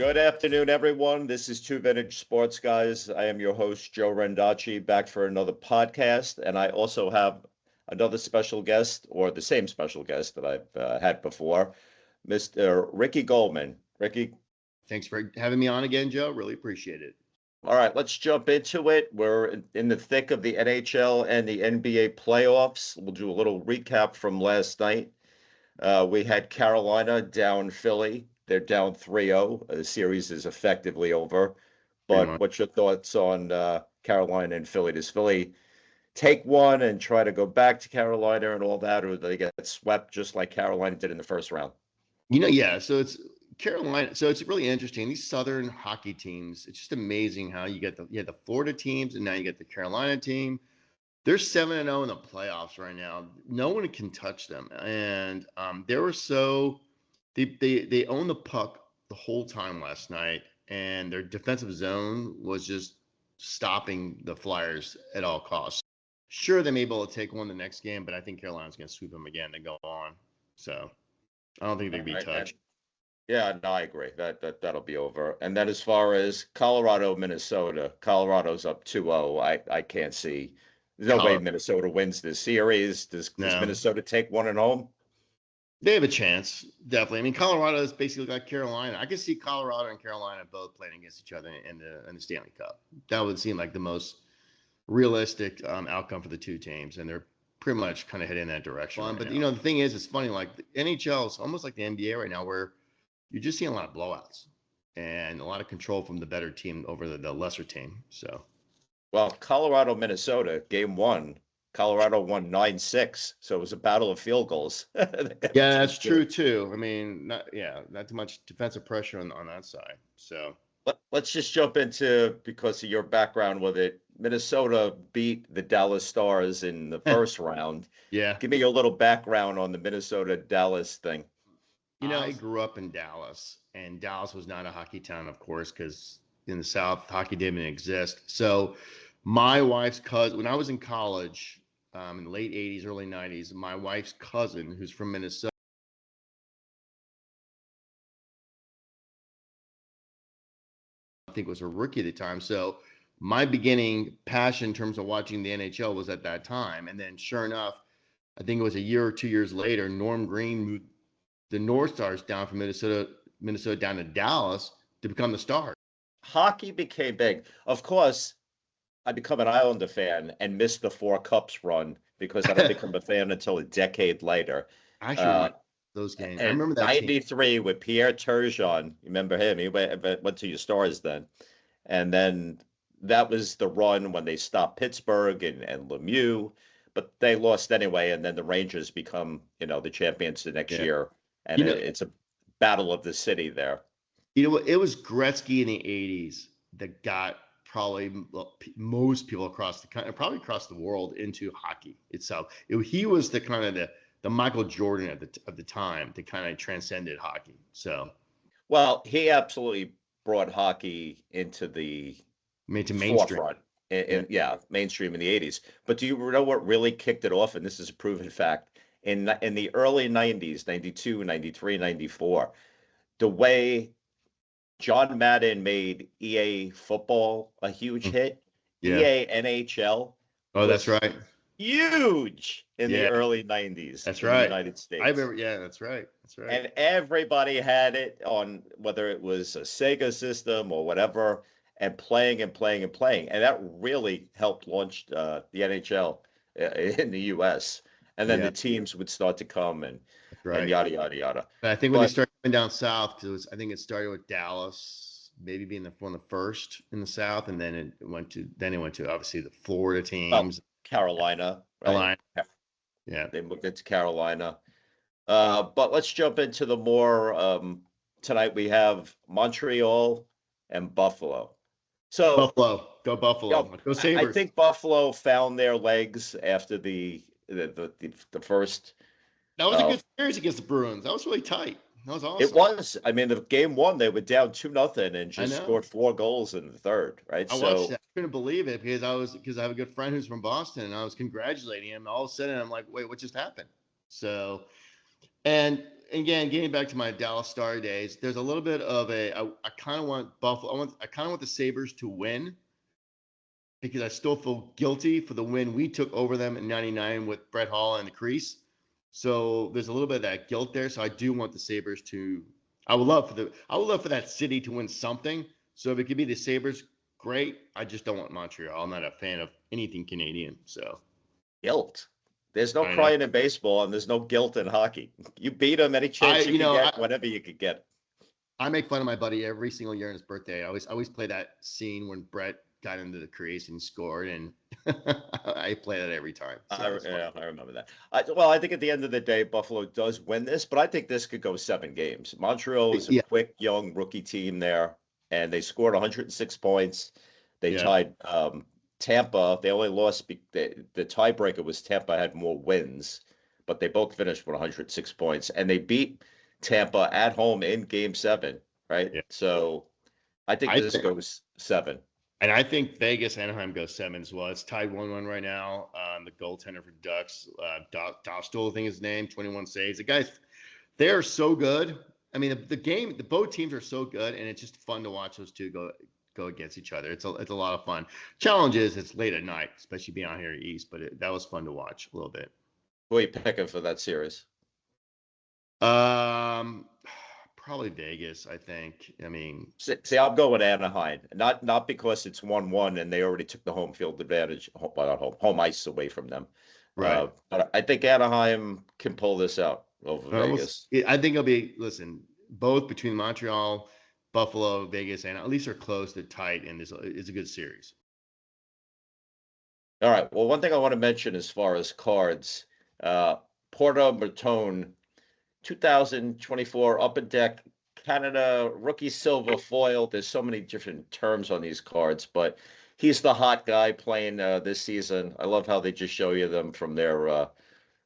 Good afternoon, everyone. This is Two Vintage Sports Guys. I am your host, Joe Rendacci, back for another podcast. And I also have another special guest, or the same special guest that I've had before, Mr. Ricky Goldman. Ricky. Thanks for having me on again, Joe. Really appreciate it. All right, let's jump into it. We're in the thick of the NHL and the NBA playoffs. We'll do a little recap from last night. We had Carolina down Philly. They're down 3-0. The series is effectively over. But what's your thoughts on Carolina and Philly? Does Philly take one and try to go back to Carolina and all that, or do they get swept just like Carolina did in the first round? So it's Carolina. So it's really interesting. These Southern hockey teams, it's just amazing how you had the Florida teams, and now you get the Carolina team. They're 7-0 in the playoffs right now. No one can touch them. And they owned the puck the whole time last night, and their defensive zone was just stopping the Flyers at all costs. Sure, they may be able to take one the next game, but I think Carolina's going to sweep them again to go on. So I don't think they'd be touched. Yeah, no, I agree. That'll be over. And then as far as Colorado, Minnesota, Colorado's up 2-0. I can't see. There's no way Minnesota wins this series. Does Minnesota take one at home? They have a chance, definitely. I mean, Colorado is basically like Carolina. I could see Colorado and Carolina both playing against each other in the Stanley Cup. That would seem like the most realistic outcome for the two teams, and they're pretty much kind of heading in that direction. But the thing is, it's funny. Like the NHL is almost like the NBA right now, where you're just seeing a lot of blowouts and a lot of control from the better team over the lesser team. So, well, Colorado, Minnesota, game one. Colorado won 9-6, so it was a battle of field goals. Yeah, that's true too. I mean, not too much defensive pressure on that side. So let's just jump into, because of your background with it, Minnesota beat the Dallas Stars in the first round. Yeah, give me a little background on the Minnesota-Dallas thing. I grew up in Dallas, and Dallas was not a hockey town, of course, because in the South, hockey didn't exist. So my wife's cousin, when I was in college, in the late 80s, early 90s, my wife's cousin, who's from Minnesota, I think was a rookie at the time. So my beginning passion in terms of watching the NHL was at that time. And then sure enough, I think it was a year or 2 years later, Norm Green moved the North Stars down from Minnesota down to Dallas to become the Stars. Hockey became big. Of course, I become an Islander fan and missed the Four Cups run because I didn't become a fan until a decade later. Actually, those games. I remember that. 93 with Pierre Turgeon. You remember him? He went to your Stars then. And then that was the run when they stopped Pittsburgh and Lemieux, but they lost anyway. And then the Rangers become, the champions the next year. And it's a battle of the city there. It was Gretzky in the 80s that got probably most people across the country, probably across the world, into hockey itself. He was the kind of the Michael Jordan of the time that kind of transcended hockey. So, well, he absolutely brought hockey into the mainstream. Forefront. Mainstream in the 80s. But do you know what really kicked it off? And this is a proven fact. In the early 90s, 92, 93, 94, the way John Madden made EA football a huge hit. Yeah. EA NHL. Oh, that's right. Huge in the early 90s. That's right. In the United States. I remember. Yeah, that's right. That's right. And everybody had it on, whether it was a Sega system or whatever, and playing. And that really helped launch the NHL in the U.S. And then the teams would start to come and yada, yada, yada. But I think when they started coming down south, I think it started with Dallas, maybe being one of the first in the South, and then it went to obviously the Florida teams. Carolina. Right? Carolina. Yeah. They moved into Carolina. But let's jump into the more, tonight we have Montreal and Buffalo. So Buffalo. Go Buffalo. Go Sabres. I think Buffalo found their legs after the first. That was a good series against the Bruins. That was really tight. That was awesome. It was. I mean, the game one, they were down 2-0 and just scored 4 goals in the third, right? I watched that. I couldn't believe it because I have a good friend who's from Boston, and I was congratulating him. All of a sudden, I'm like, wait, what just happened? So And again, getting back to my Dallas Star days, there's a little bit of I kind of want Buffalo. I kind of want the Sabres to win because I still feel guilty for the win we took over them in '99 with Brett Hall and the crease. So there's a little bit of that guilt there. So I do want the Sabres to. I would love for that city to win something. So if it could be the Sabres, great. I just don't want Montreal. I'm not a fan of anything Canadian. So Guilt. There's no I know. crying in baseball, and there's no guilt in hockey. You beat them any chance you can get, whenever you could get. I make fun of my buddy every single year on his birthday. I always play that scene when Brett got into the crease and scored, and I play that every time. So I remember that. Well, I think at the end of the day, Buffalo does win this, but I think this could go 7 games. Montreal is a yeah, quick, young rookie team there, and they scored 106 points. They yeah. tied Tampa. They only lost the tiebreaker was Tampa had more wins, but they both finished with 106 points, and they beat Tampa at home in Game 7, right? Yeah. So I think this goes 7. And I think Vegas Anaheim goes 7 as well. It's tied 1-1 right now. The goaltender for Ducks, Dostal, I think his name, 21 saves. The guys, they are so good. I mean, the both teams are so good, and it's just fun to watch those two go against each other. It's a lot of fun. Challenge is it's late at night, especially being out here east, but that was fun to watch a little bit. Who are you picking for that series? Probably Vegas, I think. I mean, see, I'll go with Anaheim, not because it's 1-1 and they already took the home field advantage, home ice away from them. right. But I think Anaheim can pull this out over Vegas. I think it'll be, listen, both between Montreal, Buffalo, Vegas, and at least they're close, they're tight, and it's a good series. All right. Well, one thing I want to mention as far as cards, Porto Bertone 2024 Upper Deck Canada Rookie Silver Foil. There's so many different terms on these cards, but he's the hot guy playing this season. I love how they just show you them from their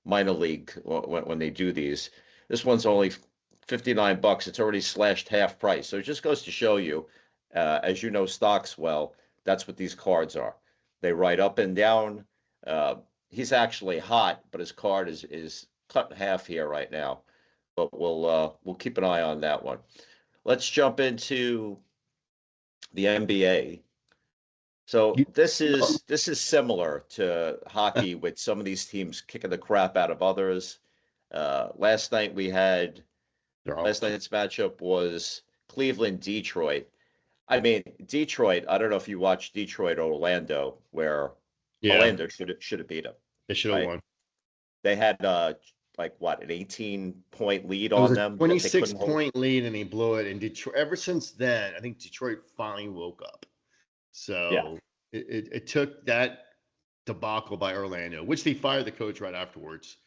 minor league when they do these. This one's only $59. It's already slashed half price. So it just goes to show you, as you know stocks well, that's what these cards are. They write up and down. He's actually hot, but his card is cut in half here right now. But we'll keep an eye on that one. Let's jump into the NBA. So this is similar to hockey with some of these teams kicking the crap out of others. Last night's matchup was Cleveland Detroit. I mean, Detroit, I don't know if you watched Detroit or Orlando, where Orlando should have beat them. They should have won. They had an 18-point lead on them. 26-point lead, and he blew it. And Detroit, ever since then, I think Detroit finally woke up. So it took that debacle by Orlando, which they fired the coach right afterwards,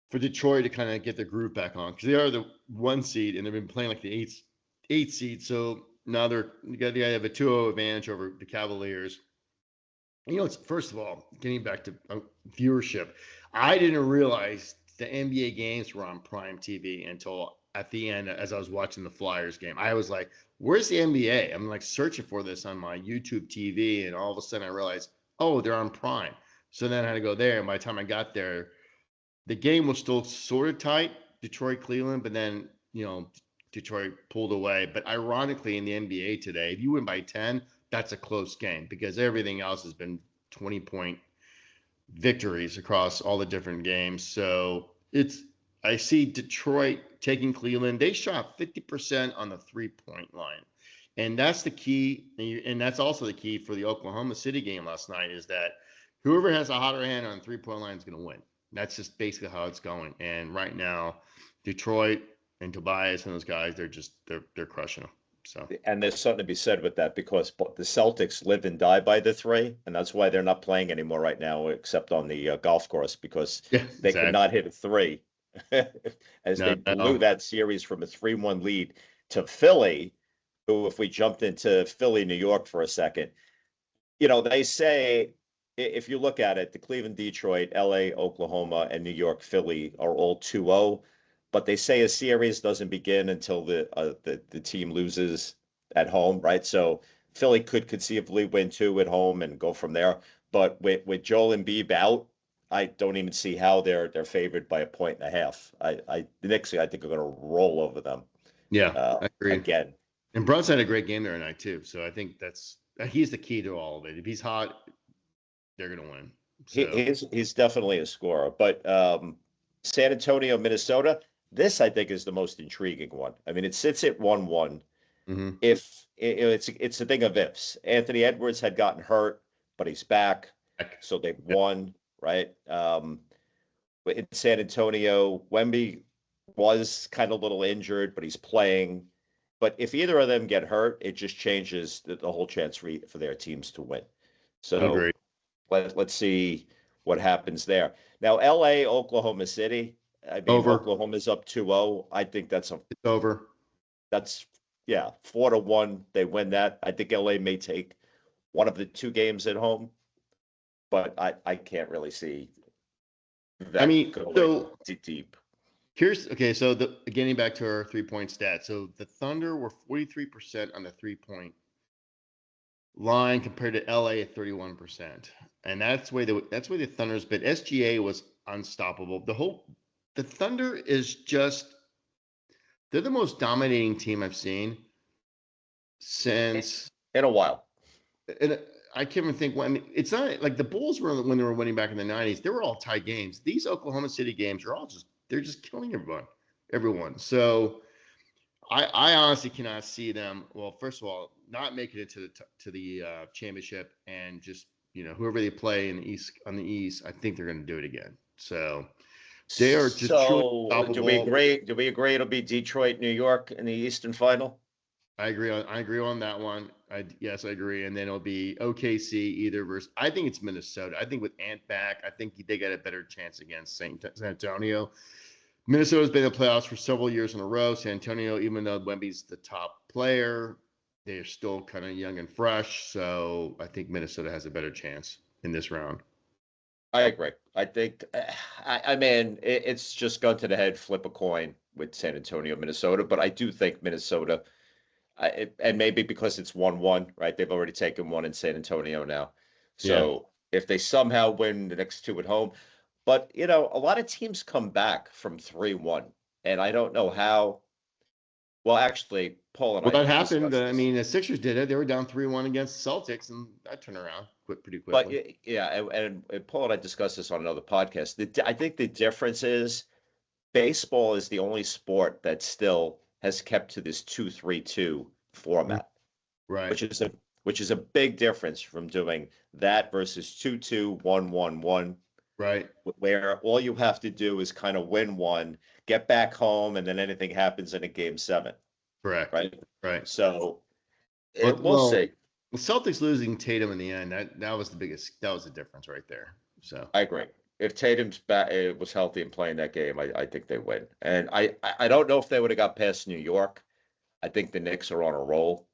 for Detroit to kind of get their groove back on, because they are the 1 seed and they've been playing like the 8 seed. So now they have a 2-0 advantage over the Cavaliers. You know, first of all, getting back to viewership, I didn't realize the NBA games were on Prime TV until at the end, as I was watching the Flyers game. I was like, where's the NBA? I'm like searching for this on my YouTube TV, and all of a sudden I realized, oh, they're on Prime. So then I had to go there, and by the time I got there, the game was still sort of tight, Detroit-Cleveland, but then, Detroit pulled away. But ironically, in the NBA today, if you win by 10, that's a close game, because everything else has been 20-point victories across all the different games. So I see Detroit taking Cleveland. They shot 50% on the 3-point line. And that's the key. And that's also the key for the Oklahoma City game last night, is that whoever has a hotter hand on the 3-point line is going to win. That's just basically how it's going. And right now, Detroit and Tobias and those guys, they're crushing them. So, and there's something to be said with that, because the Celtics live and die by the 3, and that's why they're not playing anymore right now, except on the golf course, because they could not hit a 3 as they blew that series from a 3-1 lead to Philly, who, if we jumped into Philly, New York for a second, they say, if you look at it, the Cleveland, Detroit, LA, Oklahoma, and New York, Philly are all 2-0. But they say a series doesn't begin until the team loses at home, right? So Philly could conceivably win 2 at home and go from there. But with Joel Embiid out, I don't even see how they're favored by 1.5 points. The Knicks, I think, are going to roll over them Yeah, I agree. again. And Brunson had a great game there tonight too. So I think he's the key to all of it. If he's hot, they're going to win. So He's definitely a scorer. But San Antonio, Minnesota, this I think is the most intriguing one. I mean, it sits at 1-1. mhm. If it's a thing of ifs. Anthony Edwards had gotten hurt, but he's back, so they've won, right? But in San Antonio, Wemby was kind of a little injured, but he's playing. But if either of them get hurt, it just changes the whole chance for their teams to win. So Agreed. let's see what happens there. Now, LA, Oklahoma City. I mean, Over. Oklahoma's up 2-0. I think It's over. That's yeah, 4-1. They win that. I think LA may take one of the two games at home, but I can't really see that. I mean, going so deep. So getting back to our 3-point stat. So the Thunder were 43% on the 3-point line compared to LA at 31%. And that's the way the Thunder's been. SGA was unstoppable. The Thunder is they're the most dominating team I've seen since in a while. And I can't even think when. It's not like the Bulls were when they were winning back in the 90s. They were all tight games. These Oklahoma City games are all they're just killing everyone. So I honestly cannot see them. Well, first of all, not making it to the championship, and just whoever they play on the East, I think they're going to do it again. So they are just truly unstoppable. Do we agree it'll be Detroit, New York in the Eastern Final? I agree on that one. Yes, I agree. And then it'll be OKC either versus. I think it's Minnesota. I think with Ant back, I think they got a better chance against San Antonio. Minnesota's been in the playoffs for several years in a row. San Antonio, even though Wemby's the top player, they're still kind of young and fresh. So I think Minnesota has a better chance in this round. I agree. I think, I mean, it's just gun to the head, flip a coin with San Antonio, Minnesota. But I do think Minnesota, and maybe because it's 1-1, right? They've already taken one in San Antonio now. So if they somehow win the next two at home, but a lot of teams come back from 3-1, and I don't know how. Well, actually, Paul and I. Well, that happened. I mean, the Sixers did it. They were down 3-1 against the Celtics, and that turned around pretty quickly. But yeah, and Paul and I discussed this on another podcast. I think the difference is baseball is the only sport that still has kept to this 2-3-2 format, right? Which is a big difference from doing that versus 2-2, 1-1-1. Right. Where all you have to do is kind of win one, get back home, and then anything happens in a game 7. Correct. Right. So we'll see. The Celtics losing Tatum in the end, that was the difference right there. So I agree. If Tatum's back, was healthy and playing that game, I think they win. And I don't know if they would have got past New York. I think the Knicks are on a roll.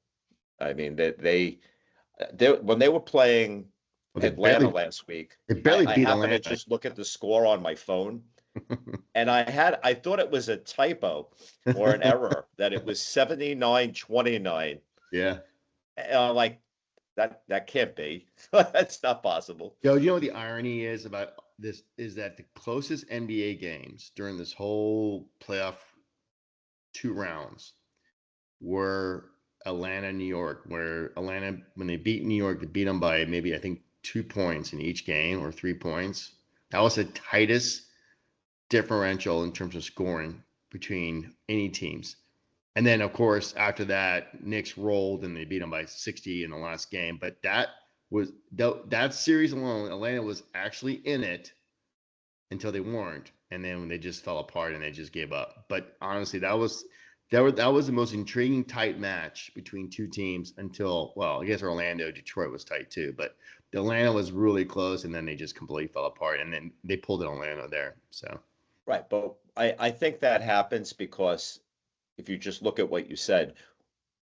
I mean, they when they were playing Atlanta last week, they barely beat happened Atlanta. to just look at the score on my phone, and I thought it was a typo or an error that it was 79-29. Yeah. Like that can't be. That's not possible. Yo, you know what the irony is about this is that the closest NBA games during this whole playoff 2 rounds were Atlanta, New York, where Atlanta, when they beat New York, they beat them by maybe, I think, 2 points in each game or 3 points. That was the tightest differential in terms of scoring between any teams. And then, of course, after that, Knicks rolled and they beat them by 60 in the last game. But that series alone, Atlanta was actually in it until they weren't. And then when they just fell apart and they just gave up. But honestly, that was the most intriguing tight match between two teams until, well, I guess Orlando, Detroit was tight too. But Atlanta was really close, and then they just completely fell apart. And then they pulled in Orlando there. So right, but I think that happens because if you just look at what you said,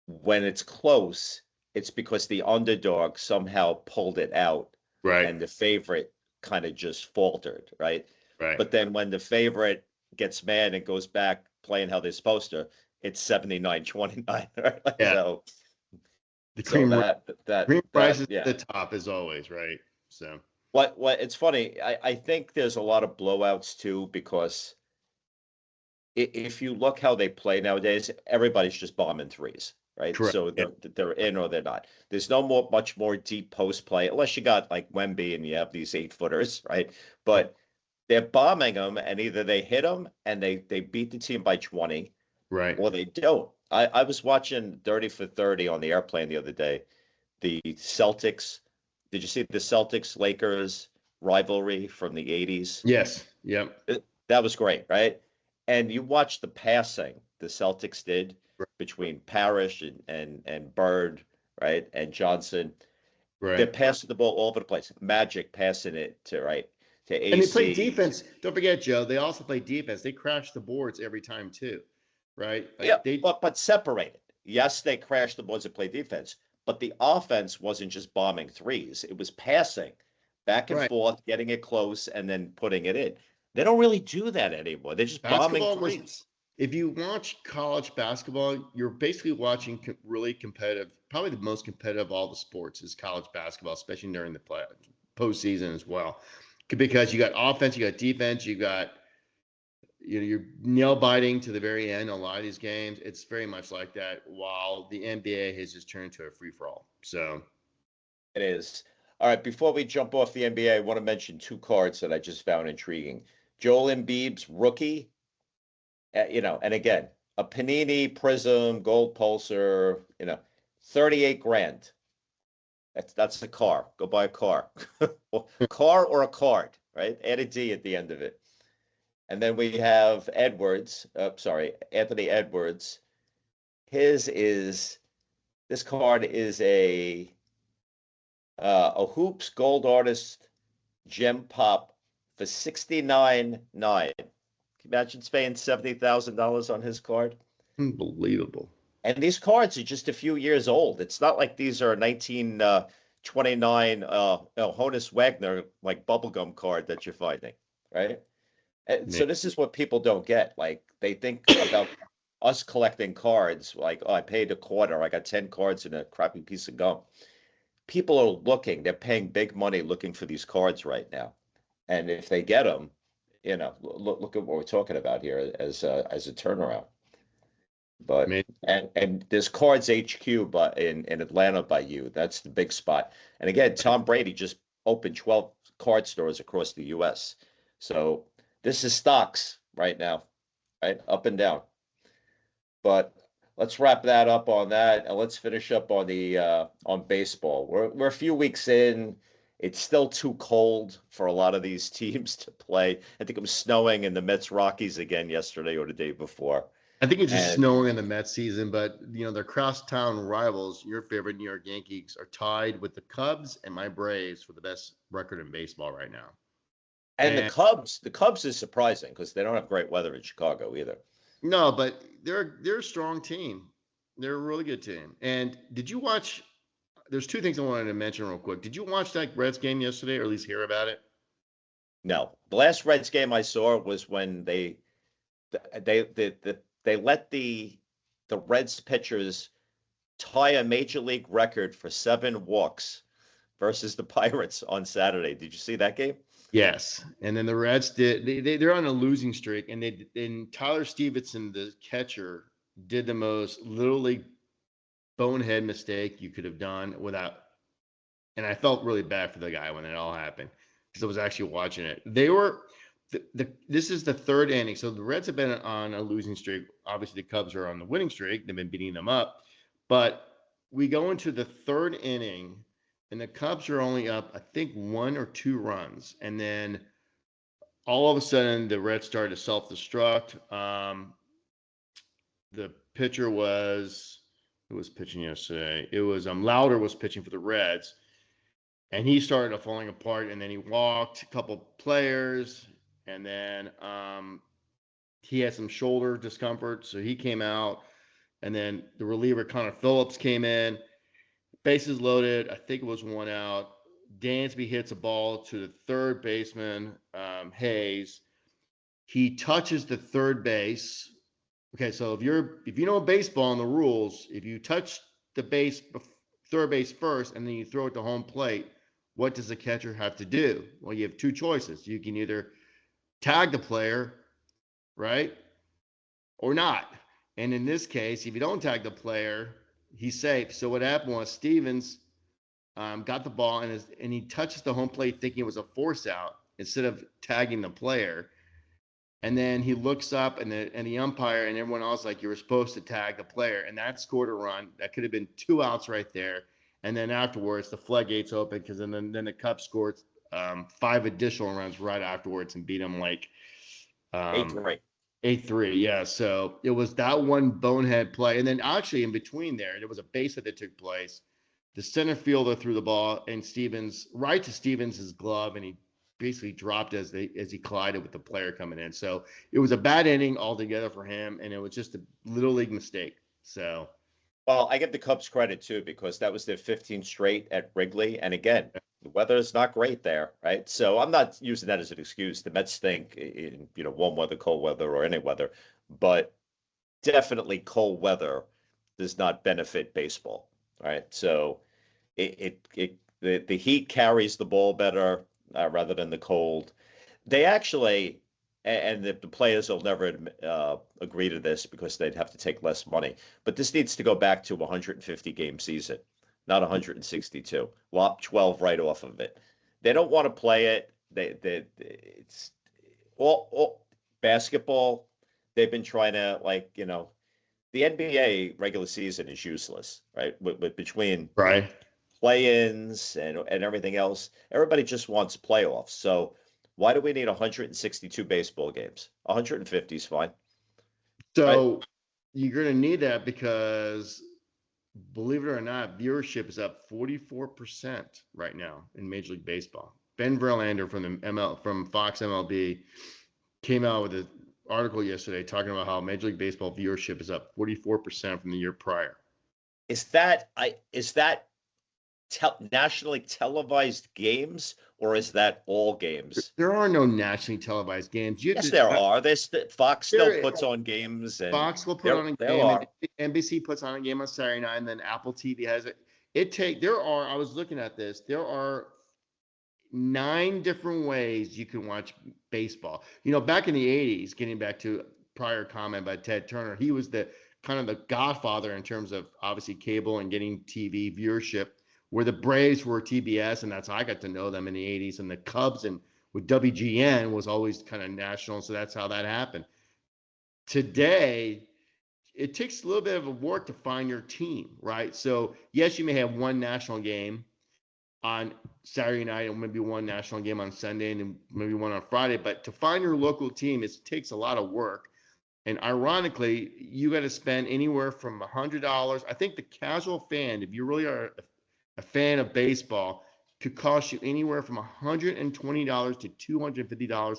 when it's close, it's because the underdog somehow pulled it out, right, and the favorite kind of just faltered, right? Right. But then when the favorite gets mad and goes back playing how they're supposed to, it's 79-29. Right? Yeah. So the cream, that cream price is yeah. at the top as always, right? So What it's funny, I think there's a lot of blowouts too, because if you look how they play nowadays, everybody's just bombing threes, right? Correct. So Yep. they're in or they're not. There's no much more deep post play unless you got like Wemby and you have these 8-footers, right? But they're bombing them, and either they hit them and they beat the team by 20, Right. or they don't. I was watching 30 for 30 on the airplane the other day. The Celtics. Did you see the Celtics Lakers rivalry from the 80s? Yes. Yep. That was great, right? And you watch the passing the Celtics did between Parrish and Bird, right, and Johnson. They're Right. passing the ball all over the place. Magic passing it to And they play AC. defense. Don't forget, Joe. They also play defense. They crash the boards every time too, right? Yeah, Like they. but separated. Yes, they crashed the boards and play defense, but the offense wasn't just bombing threes. It was passing back and Right. forth, getting it close, and then putting it in. They don't really do that anymore. They're just bombing Basketball was. threes. If you watch college basketball, you're basically watching really competitive. Probably the most competitive of all the sports is college basketball, especially during the postseason as well, because you got offense, you got defense, you got you're nail biting to the very end. A lot of these games, it's very much like that. While the NBA has just turned into a free for all. So It is. All right, before we jump off the NBA, I want to mention two cards that I just found intriguing. Joel Embiid's rookie, and again, a Panini Prism Gold Pulsar, 38 grand. That's a car. Go buy a car. Car or a card, right? Add a D at the end of it. And then we have Anthony Edwards. This card is a Hoops Gold Artist Gem Pop for 69.9. Can you imagine spending $70,000 on his card? unbelievable. And these cards are just a few years old. It's not like these are 1929 Honus Wagner like bubblegum card that you're finding, right? And so this is what people don't get. Like they think about us collecting cards, like, oh, I paid a quarter, I got 10 cards in a crappy piece of gum. People are looking, they're paying big money looking for these cards right now. And if they get them, look at what we're talking about here as a turnaround. But and there's Cards HQ but in Atlanta by you. That's the big spot. And again, Tom Brady just opened 12 card stores across the US. So this is stocks right now, right? Up and down. But let's wrap that up on that, and let's finish up on the on baseball. We're a few weeks in. It's still too cold for a lot of these teams to play. I think it was snowing in the Mets Rockies again yesterday or the day before. I think it's just And snowing in the Mets season, but their crosstown rivals, your favorite New York Yankees, are tied with the Cubs and my Braves for the best record in baseball right now. the Cubs is surprising because they don't have great weather in Chicago either. No, but they're a strong team. They're a really good team. And did you watch? There's two things I wanted to mention real quick. Did you watch that Reds game yesterday, or at least hear about it? No, the last Reds game I saw was when they let the Reds pitchers tie a major league record for 7 walks versus the Pirates on Saturday. Did you see that game? Yes. And then the Reds they're on a losing streak, and Tyler Stevenson, the catcher, did the most literally bonehead mistake you could have done without. And I felt really bad for the guy when it all happened because I was actually watching it. They were this is the third inning. So the Reds have been on a losing streak. Obviously, the Cubs are on the winning streak. They've been beating them up. But we go into the third inning, and the Cubs are only up, I think, 1 or 2 runs. And then all of a sudden, the Reds started to self-destruct. The pitcher who was pitching yesterday? It was Lauder was pitching for the Reds. And he started falling apart, and then he walked a couple players. And then he had some shoulder discomfort, so he came out. And then the reliever, Connor Phillips, came in. Bases loaded. I think it was 1 out. Dansby hits a ball to the third baseman, Hayes. He touches the third base. Okay, so if you know baseball and the rules, if you touch the third base first, and then you throw it to home plate, what does the catcher have to do? Well, you have two choices. You can either tag the player, right, or not. And in this case, if you don't tag the player, he's safe. So what happened was Stevens got the ball and he touches the home plate thinking it was a force out instead of tagging the player. And then he looks up and the umpire and everyone else like, you were supposed to tag the player. And that scored a run. That could have been 2 outs right there. And then afterwards, the floodgates open because then the Cubs scored 5 additional runs right afterwards and beat them like 8-3. 8-3. Yeah. So it was that one bonehead play. And then actually in between there was a base hit that took place. The center fielder threw the ball and Stevens right to Stevens' glove, and he basically dropped as he collided with the player coming in. So it was a bad inning altogether for him, and it was just a little league mistake. So, Well, I give the Cubs credit too, because that was their 15th straight at Wrigley. And again, the weather is not great there, right? So I'm not using that as an excuse. The Mets stink in, warm weather, cold weather, or any weather, but definitely cold weather does not benefit baseball, right? So the heat carries the ball better rather than the cold. They actually, and the players will never agree to this because they'd have to take less money. But this needs to go back to a 150 game season, not 162. Lop 12 right off of it. They don't want to play it. It's all basketball. They've been trying to the NBA regular season is useless, right? Between right. play-ins and everything else, everybody just wants playoffs. So why do we need 162 baseball games? 150 is fine. So right? you're going to need that because, believe it or not, viewership is up 44% right now in Major League Baseball. Ben Verlander from Fox MLB came out with an article yesterday talking about how Major League Baseball viewership is up 44% from the year prior. Is that nationally televised games, or is that all games? There are no nationally televised games. Yes, there are. Fox still puts on games, and Fox will put on a game, and NBC puts on a game on Saturday night, and then Apple TV has it. I was looking at this. There are 9 different ways you can watch baseball. Back in the 80s, getting back to prior comment by Ted Turner, he was the kind of the godfather in terms of obviously cable and getting TV viewership, where the Braves were TBS, and that's how I got to know them in the 80s, and the Cubs and with WGN was always kind of national, so that's how that happened. Today, it takes a little bit of a work to find your team, right? So yes, you may have one national game on Saturday night and maybe one national game on Sunday and maybe one on Friday, but to find your local team, it takes a lot of work. And ironically, you got to spend anywhere from $100. I think the casual fan, if you really are a fan of baseball, could cost you anywhere from $120 to $250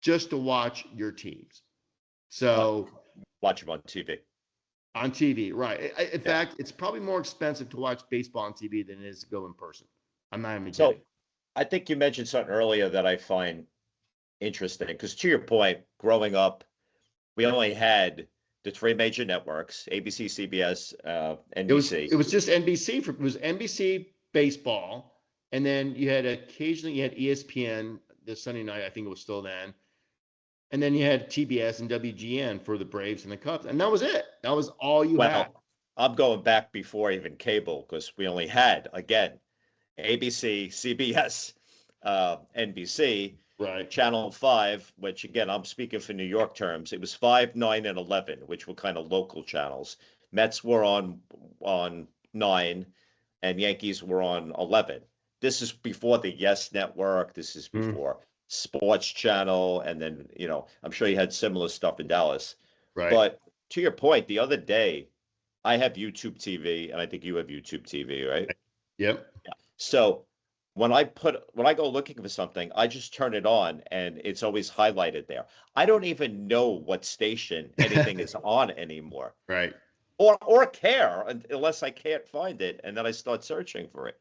just to watch your teams. So watch them on TV. On TV, right. In fact, it's probably more expensive to watch baseball on TV than it is to go in person. I'm not even kidding. I think you mentioned something earlier that I find interesting, because to your point, growing up, we only had the 3 major networks: ABC, CBS, NBC. It was just NBC. It was NBC baseball, and then you had ESPN this Sunday night. I think it was still then. And then you had TBS and WGN for the Braves and the Cubs. And that was it. That was all you had. I'm going back before even cable, because we only had, again, ABC, CBS, NBC, right. Channel 5, which, again, I'm speaking for New York terms. It was 5, 9, and 11, which were kind of local channels. Mets were on 9, and Yankees were on 11. This is before the Yes Network. This is before Sports Channel, and then I'm sure you had similar stuff in Dallas. Right. But to your point, the other day, I have YouTube TV, and I think you have YouTube TV, right? Yep. Yeah. So when I go looking for something, I just turn it on, and it's always highlighted there. I don't even know what station anything is on anymore. Right. Or care, unless I can't find it, and then I start searching for it.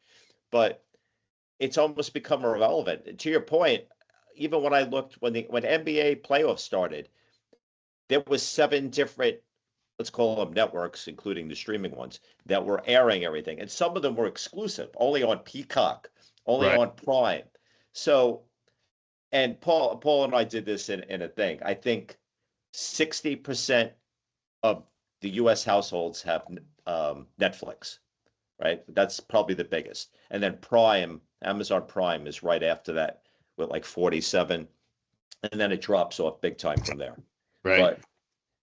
But it's almost become irrelevant. To your point, even when I looked when NBA playoffs started, there was 7 different, let's call them networks, including the streaming ones, that were airing everything, and some of them were exclusive, only on Peacock, only Right. on Prime. So, and Paul and I did this in a thing. I think 60% of the U.S. households have Netflix, right? That's probably the biggest. And then Prime, Amazon Prime is right after that with like 47, and then it drops off big time from there. Right.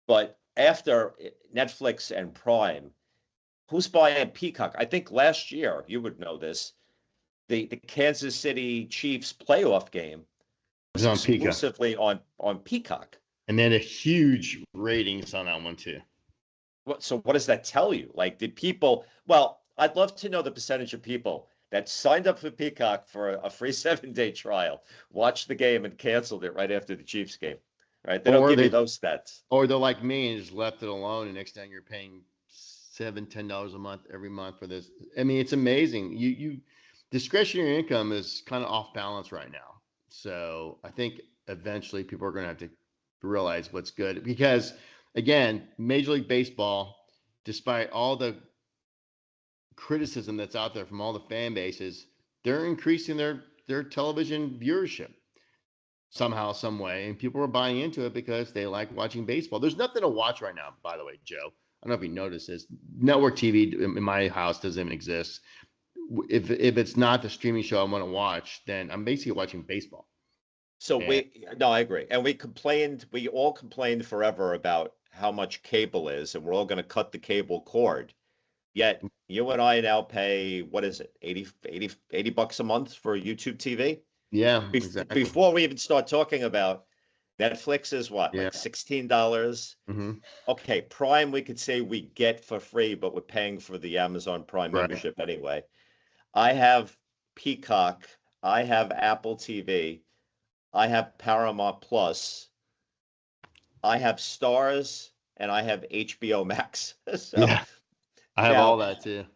But after Netflix and Prime, who's buying Peacock? I think last year, you would know this, the Kansas City Chiefs playoff game It's was on Pika. exclusively on Peacock. And they had a huge ratings on that one too. So what does that tell you? Like, did people? Well, I'd love to know the percentage of people that signed up for Peacock for a free 7-day trial, watched the game, and canceled it right after the Chiefs game. Right? They don't Or give you they those stats. or they're like me and just left it alone, and next time you're paying $7-10 a month every month for this. I mean, it's amazing. You discretionary income is kind of off balance right now. So I think eventually people are going to have to realize what's good because, again, Major League Baseball, despite all the criticism that's out there from all the fan bases, they're increasing their television viewership somehow, some way, and people are buying into it because they like watching baseball. There's nothing to watch right now, by the way, Joe. I don't know if you noticed this. Network TV in my house doesn't even exist. If it's not the streaming show I want to watch, then I'm basically watching baseball. So And no, I agree. And we all complained forever about how much cable is, and we're all going to cut the cable cord. Yet you and I now pay, what is it, 80 bucks a month for YouTube TV? yeah, exactly. Before we even start talking about Netflix is what, Yeah. like $16? Mm-hmm. Okay, Prime we could say we get for free, but we're paying for the Amazon Prime Right. membership anyway. I have Peacock, I have Apple TV, I have Paramount Plus, I have Stars, and I have HBO Max. So Yeah, I have all now, that too.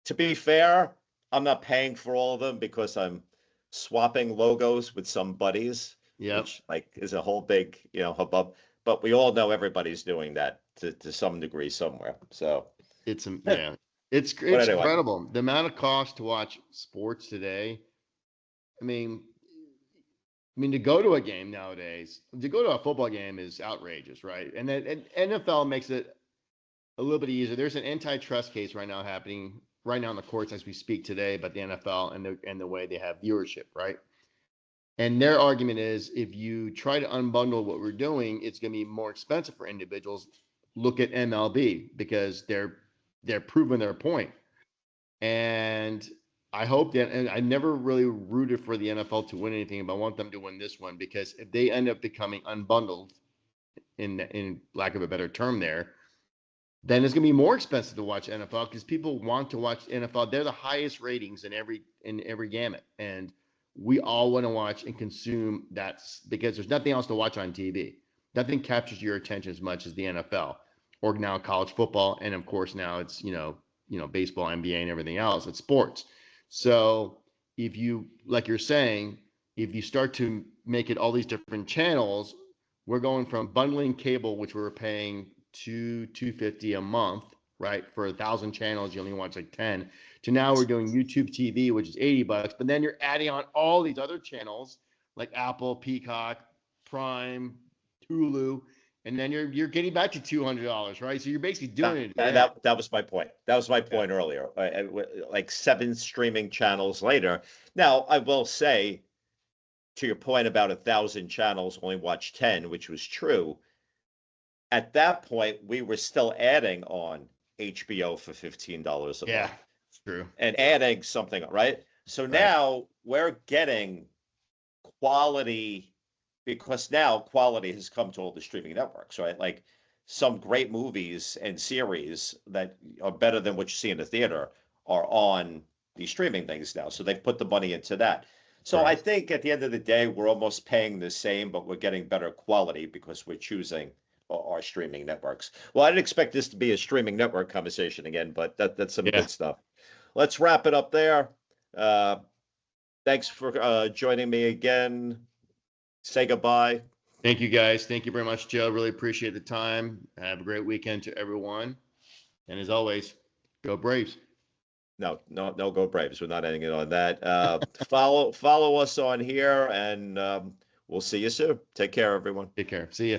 to be fair, I'm not paying for all of them because I'm swapping logos with some buddies, Yep. which like is a whole big, hubbub. But we all know everybody's doing that to some degree somewhere. So, Yeah, but it's anyway, incredible the amount of cost to watch sports today. I mean, to go to a game nowadays, to go to a football game is outrageous, right? And then and NFL makes it a little bit easier. There's an antitrust case right now happening right now in the courts as we speak today about the NFL and the way they have viewership, right? And their argument is if you try to unbundle what we're doing, it's going to be more expensive for individuals. Look at MLB because they're proving their point. And I hope that, and I never really rooted for the NFL to win anything, but I want them to win this one because if they end up becoming unbundled, in lack of a better term, then it's going to be more expensive to watch NFL because people want to watch NFL. They're the highest ratings in every gamut, and we all want to watch and consume that because there's nothing else to watch on TV. Nothing captures your attention as much as the NFL, or now college football, and of course now it's baseball, NBA, and everything else. It's sports. So if you, like you're saying, if you start to make it all these different channels, we're going from bundling cable, which we were paying $250 a month, right? For 1,000 channels, you only watch like 10. To now we're doing YouTube TV, which is $80, but then you're adding on all these other channels like Apple, Peacock, Prime, Hulu, and then you're getting back to $200, right? So you're basically doing it again. that was my point. That was my Yeah. point earlier. Like 7 streaming channels later. Now, I will say, to your point about 1,000 channels, only watch 10, which was true. At that point, we were still adding on HBO for $15 a Yeah, month it's true. and adding something, right? So Right. now we're getting quality because now quality has come to all the streaming networks, right? Like some great movies and series that are better than what you see in the theater are on these streaming things now. So they've put the money into that. So I Right. think at the end of the day, we're almost paying the same, but we're getting better quality because we're choosing our streaming networks. Well, I didn't expect this to be a streaming network conversation again, but that's some Yeah. good stuff. Let's wrap it up there. Uh, Thanks for joining me again. Say goodbye. Thank you guys. Thank you very much, Joe. Really appreciate the time. Have a great weekend to everyone. And as always, go Braves. No, no, go Braves. We're not ending it on that. Follow us on here, and we'll see you soon. Take care, everyone. Take care. See ya.